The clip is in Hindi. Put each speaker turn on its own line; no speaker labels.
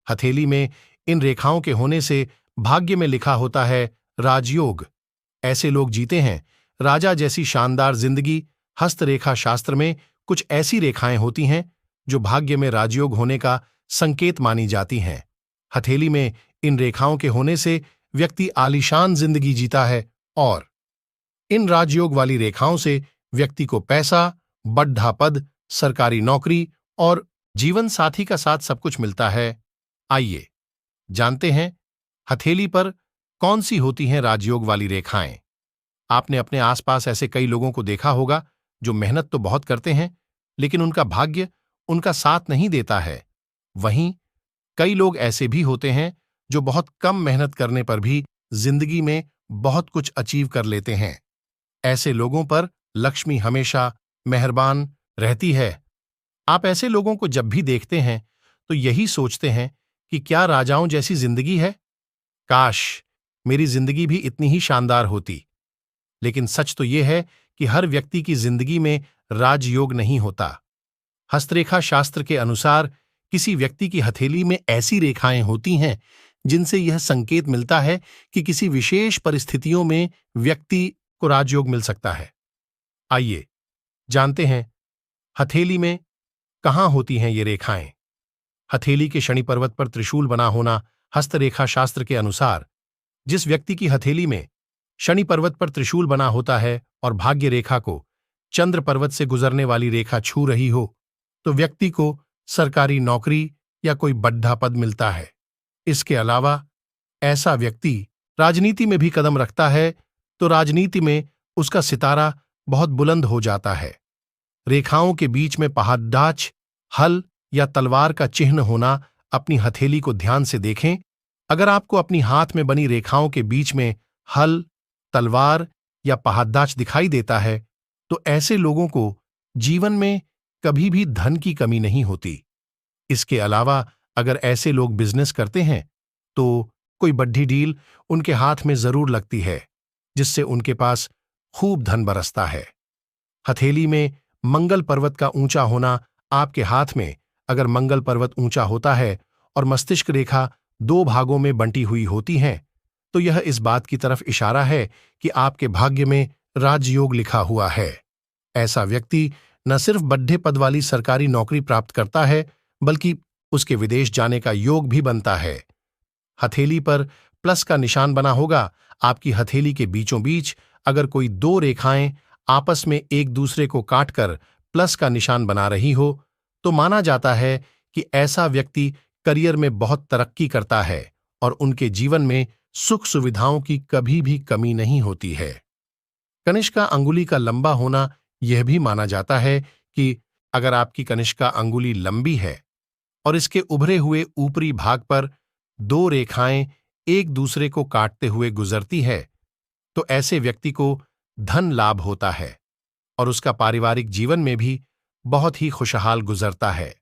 हथेली में इन रेखाओं के होने से भाग्य में लिखा होता है राजयोग। ऐसे लोग जीते हैं राजा जैसी शानदार जिंदगी। हस्तरेखा शास्त्र में कुछ ऐसी रेखाएं होती हैं जो भाग्य में राजयोग होने का संकेत मानी जाती हैं। हथेली में इन रेखाओं के होने से व्यक्ति आलीशान जिंदगी जीता है और इन राजयोग वाली रेखाओं से व्यक्ति को पैसा, बढ़ा पद, सरकारी नौकरी और जीवन साथी का साथ सब कुछ मिलता है। आइए जानते हैं हथेली पर कौन सी होती हैं राजयोग वाली रेखाएं। आपने अपने आसपास ऐसे कई लोगों को देखा होगा जो मेहनत तो बहुत करते हैं लेकिन उनका भाग्य उनका साथ नहीं देता है। वहीं कई लोग ऐसे भी होते हैं जो बहुत कम मेहनत करने पर भी जिंदगी में बहुत कुछ अचीव कर लेते हैं। ऐसे लोगों पर लक्ष्मी हमेशा मेहरबान रहती है। आप ऐसे लोगों को जब भी देखते हैं तो यही सोचते हैं कि क्या राजाओं जैसी जिंदगी है, काश मेरी जिंदगी भी इतनी ही शानदार होती। लेकिन सच तो यह है कि हर व्यक्ति की जिंदगी में राजयोग नहीं होता। हस्तरेखा शास्त्र के अनुसार किसी व्यक्ति की हथेली में ऐसी रेखाएं होती हैं जिनसे यह संकेत मिलता है कि किसी विशेष परिस्थितियों में व्यक्ति को राजयोग मिल सकता है। आइए जानते हैं हथेली में कहां होती हैं ये रेखाएं। हथेली के शनि पर्वत पर त्रिशूल बना होना। हस्तरेखा शास्त्र के अनुसार जिस व्यक्ति की हथेली में शनि पर्वत पर त्रिशूल बना होता है और भाग्य रेखा को चंद्र पर्वत से गुजरने वाली रेखा छू रही हो तो व्यक्ति को सरकारी नौकरी या कोई बढ़ा पद मिलता है। इसके अलावा ऐसा व्यक्ति राजनीति में भी कदम रखता है तो राजनीति में उसका सितारा बहुत बुलंद हो जाता है। रेखाओं के बीच में पहाड़दाच, हल या तलवार का चिन्ह होना। अपनी हथेली को ध्यान से देखें। अगर आपको अपनी हाथ में बनी रेखाओं के बीच में हल, तलवार या पहाड़दाच दिखाई देता है तो ऐसे लोगों को जीवन में कभी भी धन की कमी नहीं होती। इसके अलावा अगर ऐसे लोग बिजनेस करते हैं तो कोई बड़ी डील उनके हाथ में जरूर लगती है जिससे उनके पास खूब धन बरसता है। हथेली में मंगल पर्वत का ऊंचा होना। आपके हाथ में अगर मंगल पर्वत ऊंचा होता है और मस्तिष्क रेखा दो भागों में बंटी हुई होती हैं तो यह इस बात की तरफ इशारा है कि आपके भाग्य में राजयोग लिखा हुआ है। ऐसा व्यक्ति न सिर्फ बढ़े पद वाली सरकारी नौकरी प्राप्त करता है बल्कि उसके विदेश जाने का योग भी बनता है। हथेली पर प्लस का निशान बना होगा। आपकी हथेली के बीचों बीच अगर कोई दो रेखाएं आपस में एक दूसरे को काटकर प्लस का निशान बना रही हो तो माना जाता है कि ऐसा व्यक्ति करियर में बहुत तरक्की करता है और उनके जीवन में सुख सुविधाओं की कभी भी कमी नहीं होती है। कनिष्का अंगुली का लंबा होना। यह भी माना जाता है कि अगर आपकी कनिष्का अंगुली लंबी है और इसके उभरे हुए ऊपरी भाग पर दो रेखाएं एक दूसरे को काटते हुए गुजरती है तो ऐसे व्यक्ति को धन लाभ होता है और उसका पारिवारिक जीवन में भी बहुत ही खुशहाल गुजरता है।